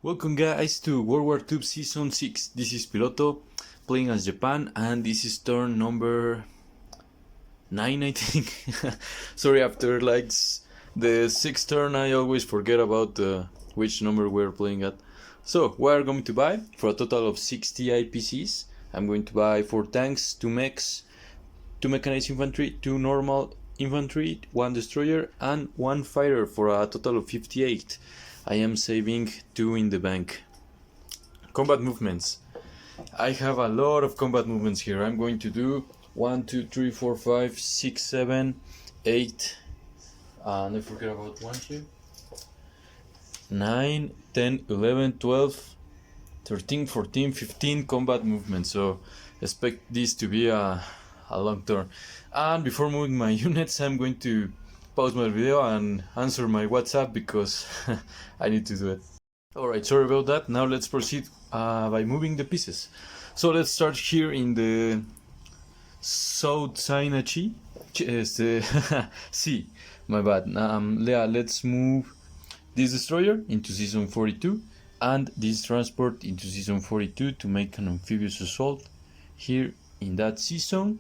Welcome guys to WWTube Season 6. This is Piloto playing as Japan and this is turn number 9 I think. Sorry, after like the 6th turn I always forget about which number we're playing at. So we're going to buy for a total of 60 IPCs. I'm going to buy 4 tanks, 2 mechs, 2 mechanized infantry, 2 normal infantry, 1 destroyer and 1 fighter for a total of 58. I am saving 2 in the bank. Combat movements. I have a lot of combat movements here. I'm going to do 1, 2, 3, 4, 5, 6, 7, 8, and I forget about 1 here. 9, 10, 11, 12, 13, 14, 15 combat movements. So expect this to be a long turn. And before moving my units, I'm going to pause my video and answer my WhatsApp because I need to do it. Alright, sorry about that. Now let's proceed by moving the pieces. So let's start here in the South China Sea. My bad. Yeah, let's move this destroyer into season 42 and this transport into season 42 to make an amphibious assault here in that season.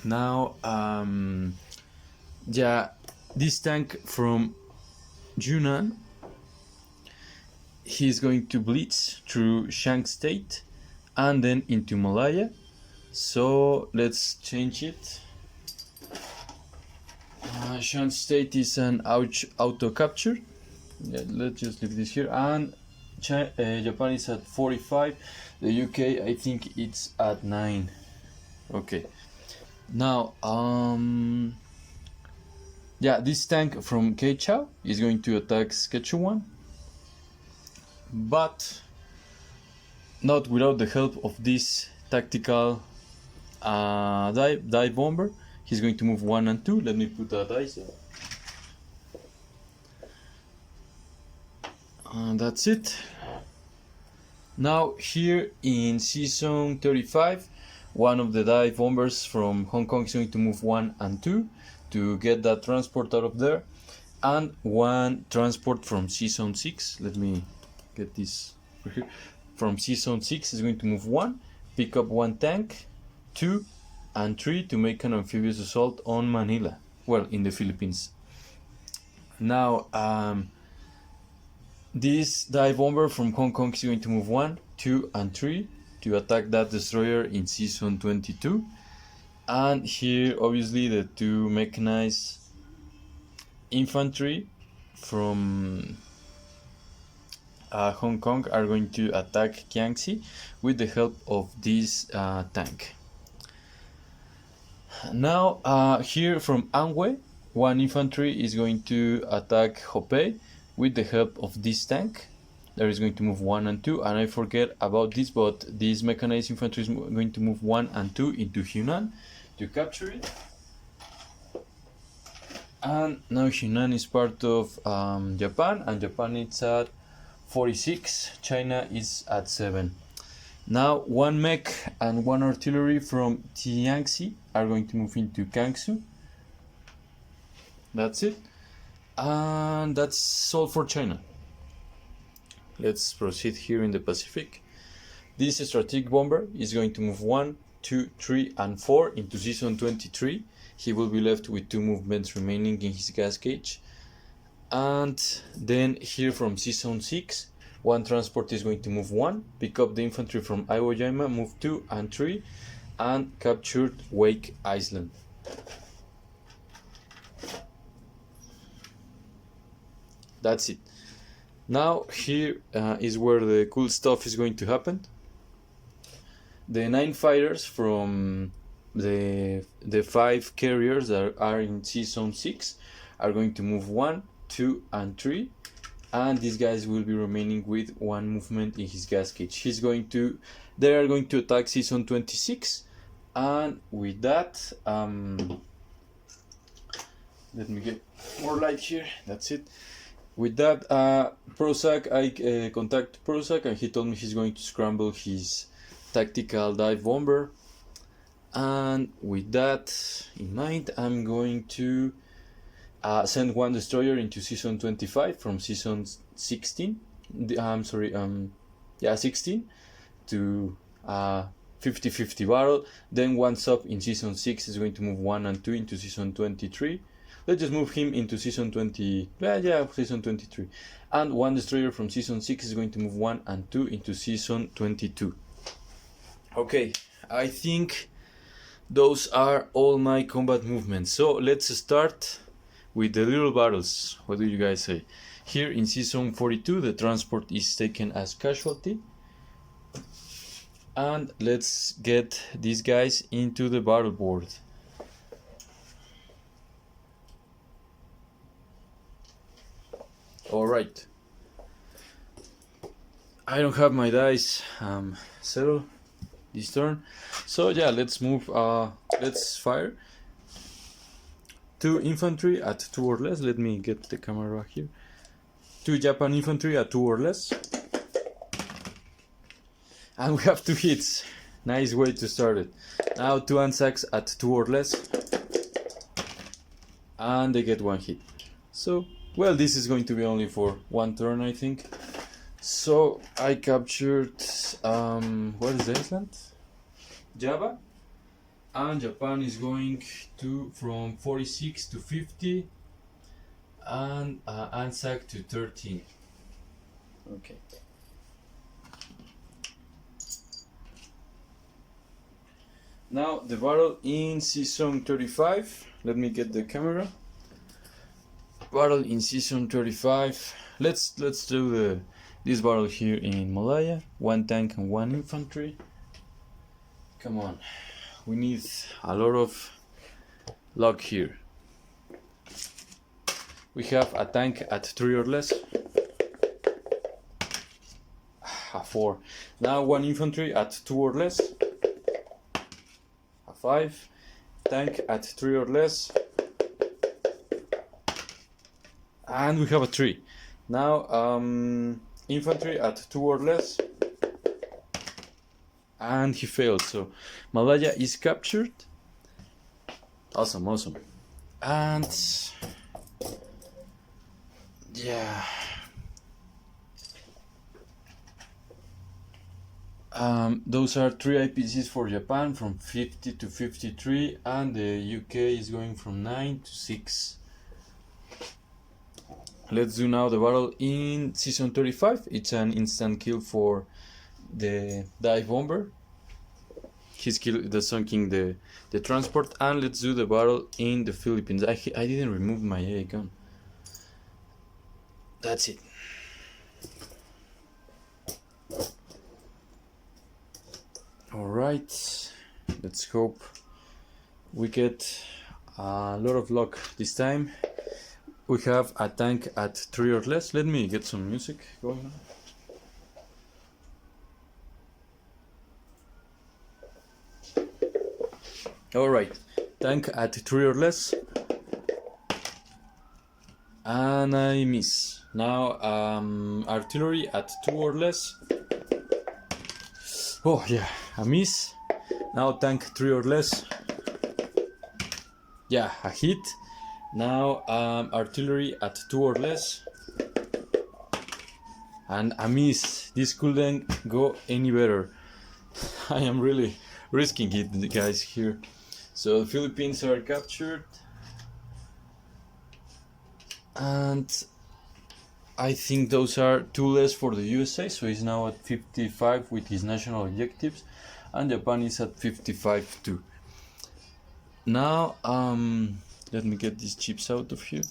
Now yeah, this tank from Yunnan, he's going to blitz through Shang State and then into Malaya. So let's change it. Shang State is an auto capture. Yeah, let's just leave this here. And Japan is at 45. The UK, I think it's at 9. Okay. Now, yeah, this tank from Keichao is going to attack Szechuan, but not without the help of this tactical dive bomber. He's going to move 1 and 2. Let me put a dice there. And that's it. Now here in season 35, one of the dive bombers from Hong Kong is going to move 1 and 2 to get that transport out of there, and 1 transport from season 6. Let me get this here. From season 6 is going to move 1, pick up 1 tank, 2 and 3 to make an amphibious assault on Manila, well, in the Philippines. Now this dive bomber from Hong Kong is going to move 1, 2 and 3 to attack that destroyer in season 22. And here obviously the 2 mechanized infantry from Hong Kong are going to attack Jiangxi with the help of this tank. Now here from Anhui, 1 infantry is going to attack Hopei with the help of this tank. There is going to move 1 and 2, and I forget about this, but this mechanized infantry is going to move 1 and 2 into Hunan to capture it. And now Hunan is part of Japan, and Japan is at 46, China is at 7. Now 1 mech and 1 artillery from Jiangxi are going to move into Kangsu. That's it, and that's all for China. Let's proceed here in the Pacific. This strategic bomber is going to move 1, 2, 3 and 4 into season 23. He will be left with 2 movements remaining in his gas gauge. And then here from season 6, 1 transport is going to move 1, pick up the infantry from Iwo Jima, move 2 and 3 and captured Wake Island. That's it. Now here is where the cool stuff is going to happen. The 9 fighters from the 5 carriers that are in season 6 are going to move 1, 2 and 3, and these guys will be remaining with 1 movement in his gas gauge. They are going to attack season 26, and with that let me get more light here. That's it. With that, Prozac, I contacted Prozac and he told me he's going to scramble his tactical dive bomber. And with that in mind, I'm going to send 1 destroyer into season 25 from season 16 I'm sorry, yeah, 16 to 50-50 battle. Then one sub in season 6 is going to move 1 and 2 into season 23. Let's just move him into season 20. Yeah, season 23. And one destroyer from season 6 is going to move 1 and 2 into season 22. Okay, I think those are all my combat movements. So let's start with the little battles. What do you guys say? Here in season 42, the transport is taken as casualty. And let's get these guys into the battle board. Alright. I don't have my dice settled this turn. So yeah, let's move, let's fire. 2 infantry at 2 or less. Let me get the camera here. 2 Japan infantry at 2 or less. And we have 2 hits. Nice way to start it. Now 2 Ansaks at 2 or less. And they get 1 hit. So, well, this is going to be only for 1 turn, I think. So, I captured, what is the Iceland? Java. And Japan is going to from 46 to 50. And Anzac to 13. Okay. Now the battle in season 35. Let me get the camera. Battle in season 35. Let's do this battle here in Malaya. 1 tank and 1 infantry. Come on, we need a lot of luck here. We have a tank at 3 or less. A 4. Now 1 infantry at 2 or less. 5, tank at 3 or less, and we have a 3. Now infantry at 2 or less, and he failed, so Malaya is captured. Awesome. And yeah, those are 3 IPCs for Japan from 50 to 53, and the UK is going from 9 to 6. Let's do now the battle in season 35. It's an instant kill for the dive bomber. He's killed the sunking the transport. And let's do the battle in the Philippines. I didn't remove my AA gun. That's it. Alright, let's hope we get a lot of luck this time. We have a tank at 3 or less. Let me get some music going on. Alright, tank at 3 or less. And I miss. Now artillery at 2 or less. Oh yeah, a miss. Now tank 3 or less. Yeah, a hit. Now artillery at 2 or less. And a miss. This couldn't go any better. I am really risking it, guys, here. So the Philippines are captured. And I think those are 2 less for the USA, so he's now at 55 with his national objectives, and Japan is at 55 too. Now, let me get these chips out of here.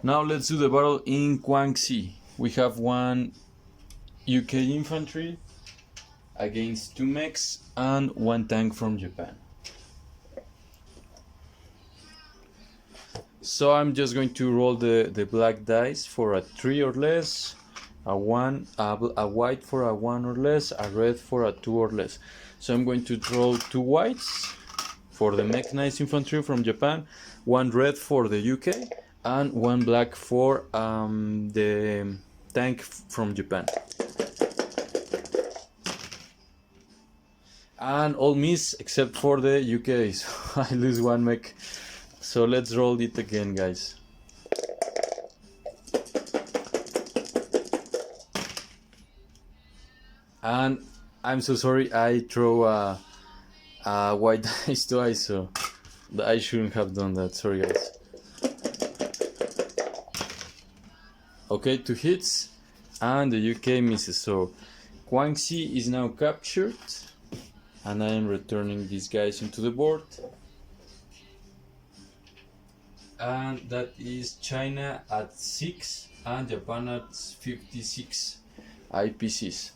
Now let's do the battle in Guangxi. We have 1 UK infantry against 2 mechs and 1 tank from Japan. So I'm just going to roll the black dice for a 3 or less, a white for a 1 or less, a red for a 2 or less. So I'm going to draw 2 whites for the mechanized infantry from Japan, 1 red for the UK, and 1 black for the tank from Japan. and all miss except for the UK, so I lose one mech. So let's roll it again, guys. And I'm so sorry, I throw a white dice twice, so I shouldn't have done that. Sorry, guys. Okay, 2 hits, and the UK misses. So Guangxi is now captured, and I am returning these guys into the board. And that is China at 6 and Japan at 56 IPCs.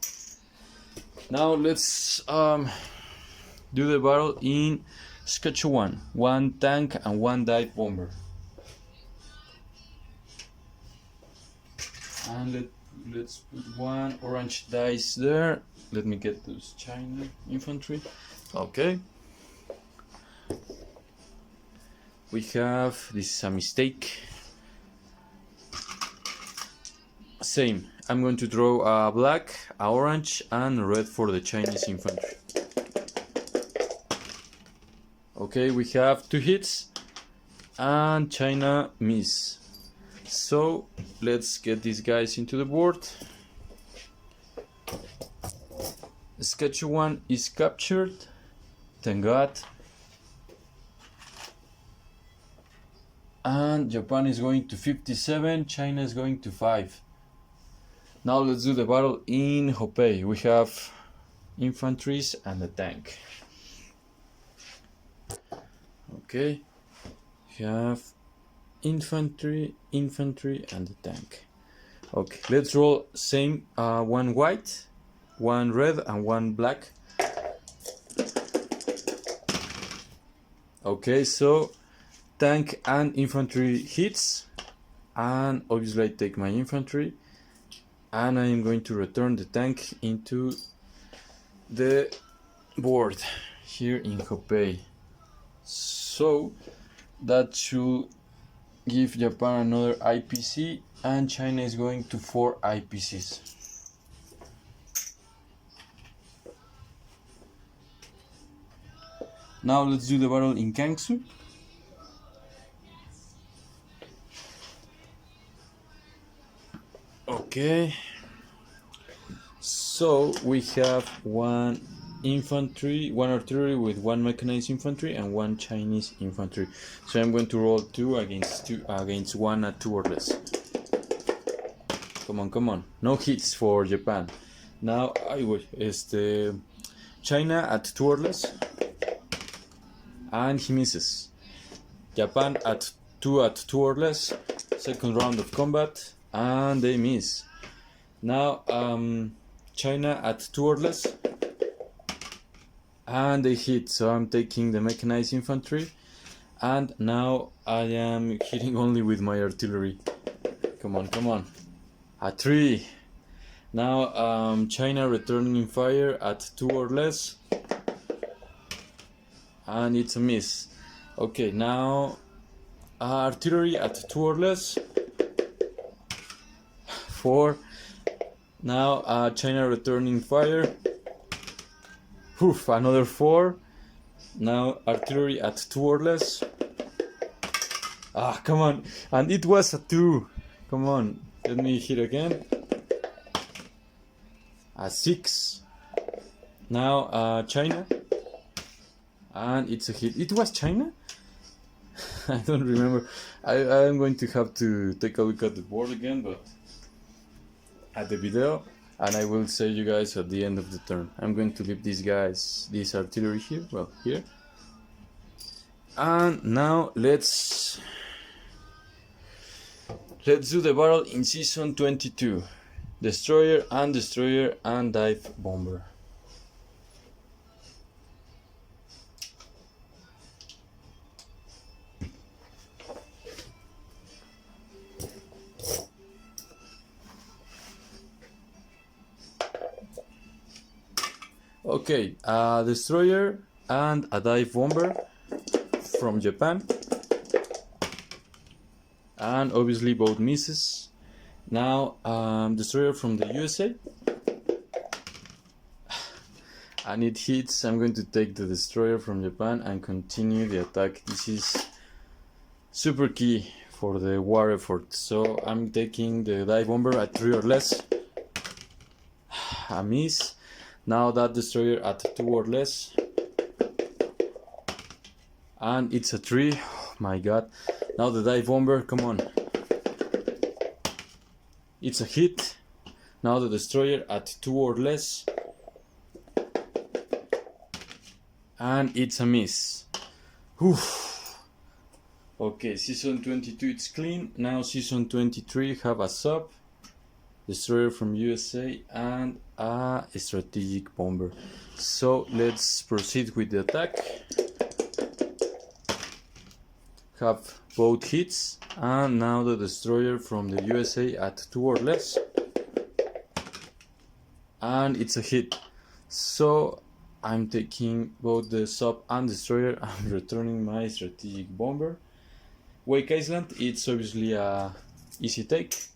Now let's do the battle in Saskatchewan. 1 tank and 1 dive bomber. And let's put 1 orange dice there. Let me get those China infantry. Okay. We have, this is a mistake. Same, I'm going to draw a black, a orange, and red for the Chinese infantry. Okay, we have 2 hits, and China miss. So let's get these guys into the board. Saskatchewan is captured, thank God. And Japan is going to 57, China is going to 5. Now let's do the battle in Hopei. We have infantries and a tank. Okay, we have infantry, and a tank. Okay, let's roll same 1 white, 1 red, and 1 black. Okay, so tank and infantry hits, and obviously I take my infantry, and I am going to return the tank into the board here in Hopei. So that should give Japan another IPC, and China is going to 4 IPCs. Now let's do the battle in Gangsu. Okay, so we have 1 infantry, 1 artillery with 1 mechanized infantry, and 1 Chinese infantry. So I'm going to roll 2 against 1 at 2 or less. Come on, no hits for Japan. Now I will China at 2 or less, and he misses. Japan at 2 or less. Second round of combat. And they miss. Now China at 2 or less, and they hit, so I'm taking the mechanized infantry, and now I am hitting only with my artillery. Come on, a 3. Now China returning fire at 2 or less, and it's a miss. Okay, now artillery at 2 or less, 4. Now China returning fire. Oof, another 4. Now artillery at 2 or less. Ah, come on, and it was a 2. Come on, let me hit again. A 6. Now China, and it's a hit. It was China? I don't remember. I am going to have to take a look at the board again, but at the video, and I will say you guys at the end of the turn. I'm going to leave these guys, this artillery here, well, here. And now let's do the battle in season 22. Destroyer and dive bomber. Okay, a destroyer and a dive bomber from Japan, and obviously both misses. Now destroyer from the USA, and it hits, I'm going to take the destroyer from Japan and continue the attack. This is super key for the war effort. So I'm taking the dive bomber at 3 or less. A miss. Now that destroyer at 2 or less. And it's a 3. Oh my god. Now the dive bomber, come on. It's a hit. Now the destroyer at 2 or less. And it's a miss. Oof. Okay, season 22 it's clean. Now season 23 have a sub, destroyer from USA, and a strategic bomber. So let's proceed with the attack. Have both hits, and now the destroyer from the USA at 2 or less, and it's a hit. So I'm taking both the sub and destroyer. I'm returning my strategic bomber. Wake Island, it's obviously a easy take.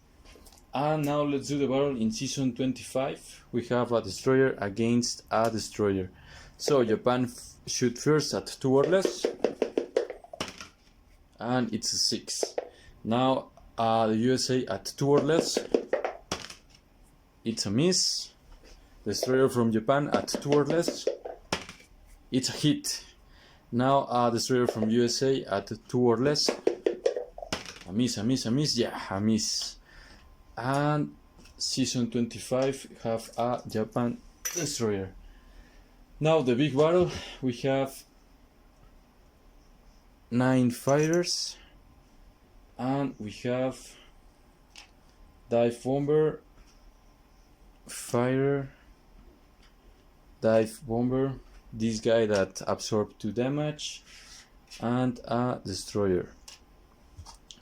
And now let's do the battle in season 25. We have a destroyer against a destroyer. So Japan shoot first at 2 or less, and it's a 6. Now the USA at 2 or less. It's a miss. Destroyer from Japan at 2 or less. It's a hit. Now a destroyer from USA at 2 or less. A miss, a miss, a miss. Yeah, a miss. And season 25 have a Japan destroyer. Now the big battle. We have 9 fighters, and we have dive bomber, fighter, dive bomber, this guy that absorbed 2 damage, and a destroyer.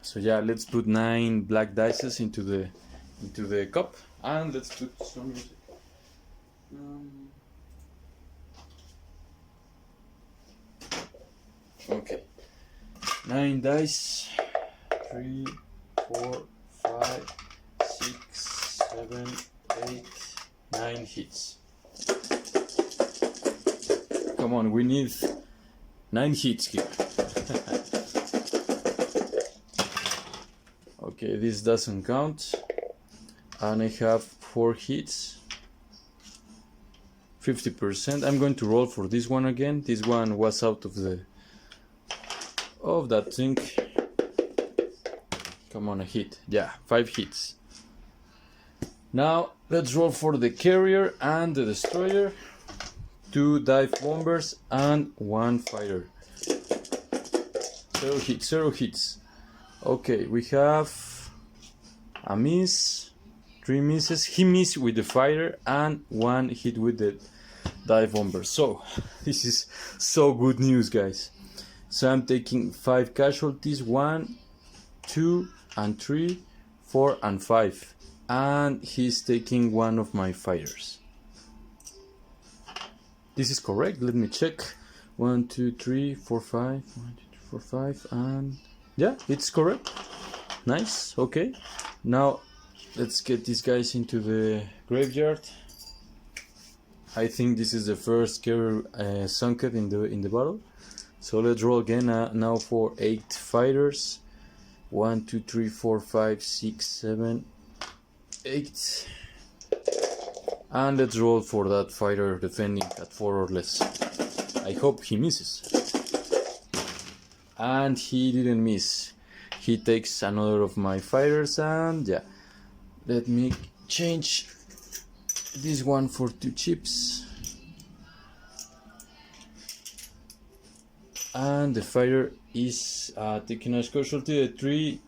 So yeah, let's put 9 black dices into the cup, and let's put some music. Okay, 9 dice, 3, 4, 5, 6, 7, 8, 9 hits. Come on, we need 9 hits here. Okay, this doesn't count. And I have 4 hits. 50%. I'm going to roll for this one again. This one was out of that thing. Come on, a hit. Yeah, 5 hits. Now let's roll for the carrier and the destroyer. 2 dive bombers and 1 fighter. 0 hits, 0 hits. Okay, we have a miss, 3 misses. He missed with the fighter and 1 hit with the dive bomber. So this is so good news, guys. So I'm taking 5 casualties, 1, 2, and 3, 4, and 5. And he's taking 1 of my fighters. This is correct. Let me check. 1, 2, 3, 4, 5. 1, 2, 3, 4, 5. And yeah, it's correct. Nice. Okay. Now let's get these guys into the graveyard. I think this is the first carrier sunk in the battle. So let's roll again now for 8 fighters. 1, 2, 3, 4, 5, 6, 7, 8. And let's roll for that fighter defending at 4 or less. I hope he misses. And he didn't miss. He takes another of my fighters, and yeah. Let me change this one for 2 chips. And the fighter is taking as casualty. The 3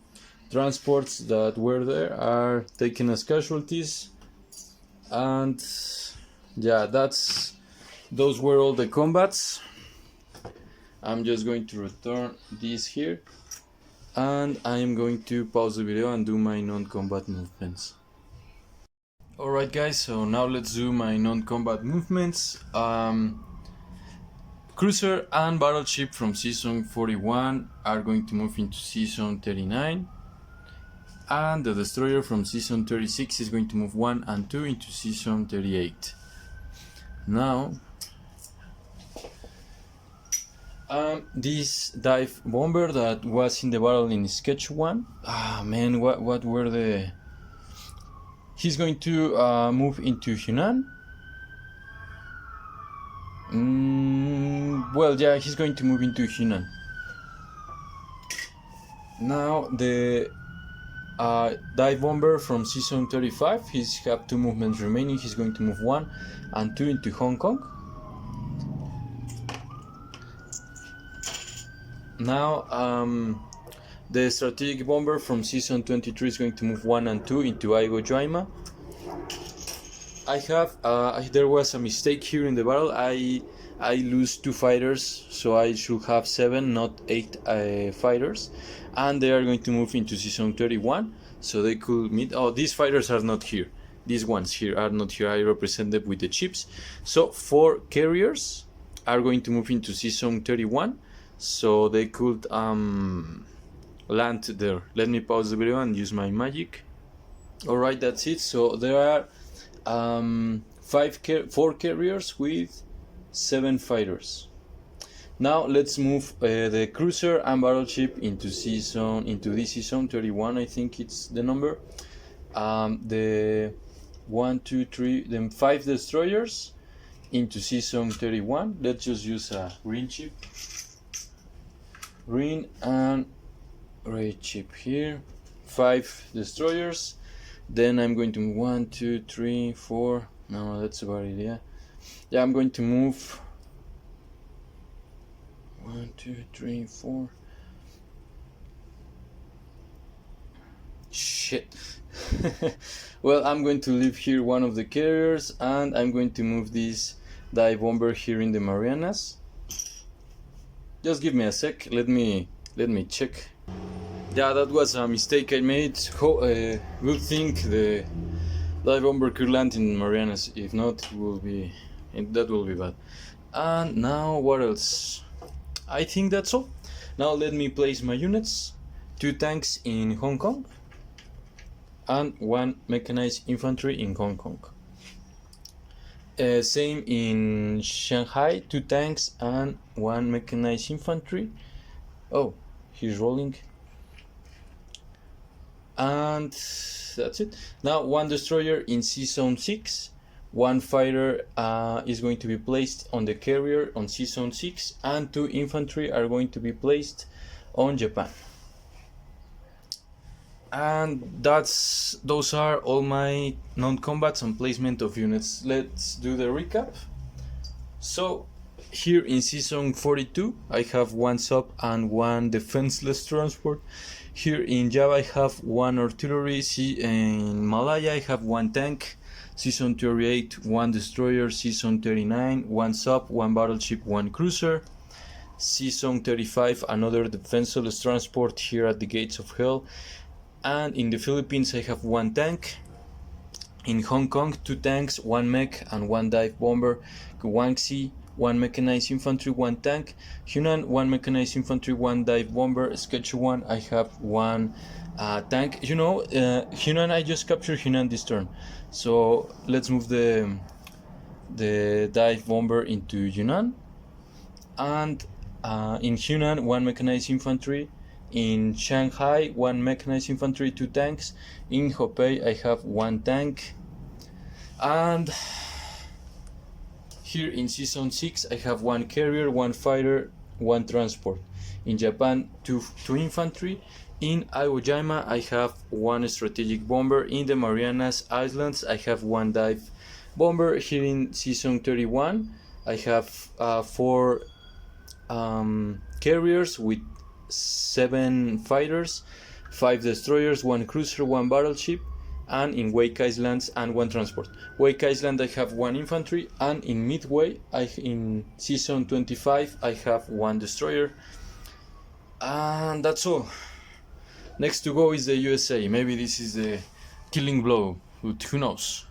transports that were there are taken as casualties. And yeah, those were all the combats. I'm just going to return this here, and I'm going to pause the video and do my non-combat movements. Alright guys, so now let's do my non-combat movements. Cruiser and battleship from season 41 are going to move into season 39. And the destroyer from season 36 is going to move 1 and 2 into season 38. Now This dive bomber that was in the battle in sketch 1. Ah man, what were the... He's going to move into Hunan. Well, yeah, he's going to move into Hunan. Now the dive bomber from season 35, he's have 2 movements remaining. He's going to move 1 and 2 into Hong Kong. Now the strategic bomber from season 23 is going to move 1 and 2 into Aigo Jaima. I have there was a mistake here in the battle. I lose 2 fighters, so I should have 7, not 8 fighters, and they are going to move into season 31, so they could meet. Oh, these fighters are not here. These ones here are not here. I represent them with the chips. So 4 carriers are going to move into season 31, so they could land there. Let me pause the video and use my magic. Alright, that's it. So there are 4 carriers with 7 fighters. Now let's move the cruiser and battleship into this season 31. I think it's the number. The 1, 2, 3, then 5 destroyers into season 31. Let's just use a green chip. Green and red chip here. 5 destroyers. Then I'm going to move 1, 2, 3, 4. No, that's about it. Yeah, I'm going to move 1, 2, 3, 4. Shit. Well, I'm going to leave here one of the carriers, and I'm going to move this dive bomber here in the Marianas. Just give me a sec. Let me check. Yeah, that was a mistake I made. Good thing the dive bomber could land in Marianas. If not, that will be bad. And now what else? I think that's all. Now let me place my units. 2 tanks in Hong Kong and 1 mechanized infantry in Hong Kong. Same in Shanghai, 2 tanks and 1 mechanized infantry. Oh, he's rolling. And that's it. Now 1 destroyer in season 6. 1 fighter is going to be placed on the carrier on season 6, and 2 infantry are going to be placed on Japan. And those are all my non-combats and placement of units. Let's do the recap. So here in season 42 I have 1 sub and 1 defenseless transport. Here in Java I have 1 artillery. In Malaya I have 1 tank. Season 38, 1 destroyer. Season 39, 1 sub, 1 battleship, 1 cruiser. Season 35, another defenseless transport here at the gates of hell. And in the Philippines I have 1 tank. In Hong Kong 2 tanks, 1 mech and 1 dive bomber. Guangxi 1 mechanized infantry, 1 tank. Hunan 1 mechanized infantry, 1 dive bomber. Szechuan I have 1 tank. You know, Hunan, I just captured Hunan this turn. So let's move the dive bomber into Yunnan. And in Hunan 1 mechanized infantry. In Shanghai 1 mechanized infantry, 2 tanks. In Hopei I have 1 tank. And here in season 6 I have 1 carrier, 1 fighter, 1 transport. In Japan 2 infantry. In Iwo Jima I have 1 strategic bomber. In the Marianas Islands I have 1 dive bomber. Here in season 31 I have 4 carriers with 7 fighters, 5 destroyers, 1 cruiser, 1 battleship, and in Wake Islands and 1 transport. Wake Island I have 1 infantry, and in Midway in season 25 I have 1 destroyer. And that's all. Next to go is the USA. Maybe this is the killing blow, but who knows.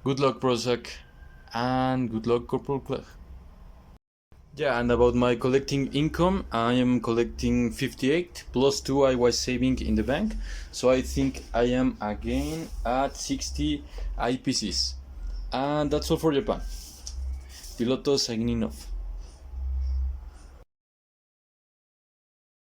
Good luck, Prozac, and good luck, Corporal Clegg. Yeah, and about my collecting income, I am collecting 58 plus 2 I was saving in the bank, so I think I am again at 60 IPCs. And that's all for Japan. Piloto signing off.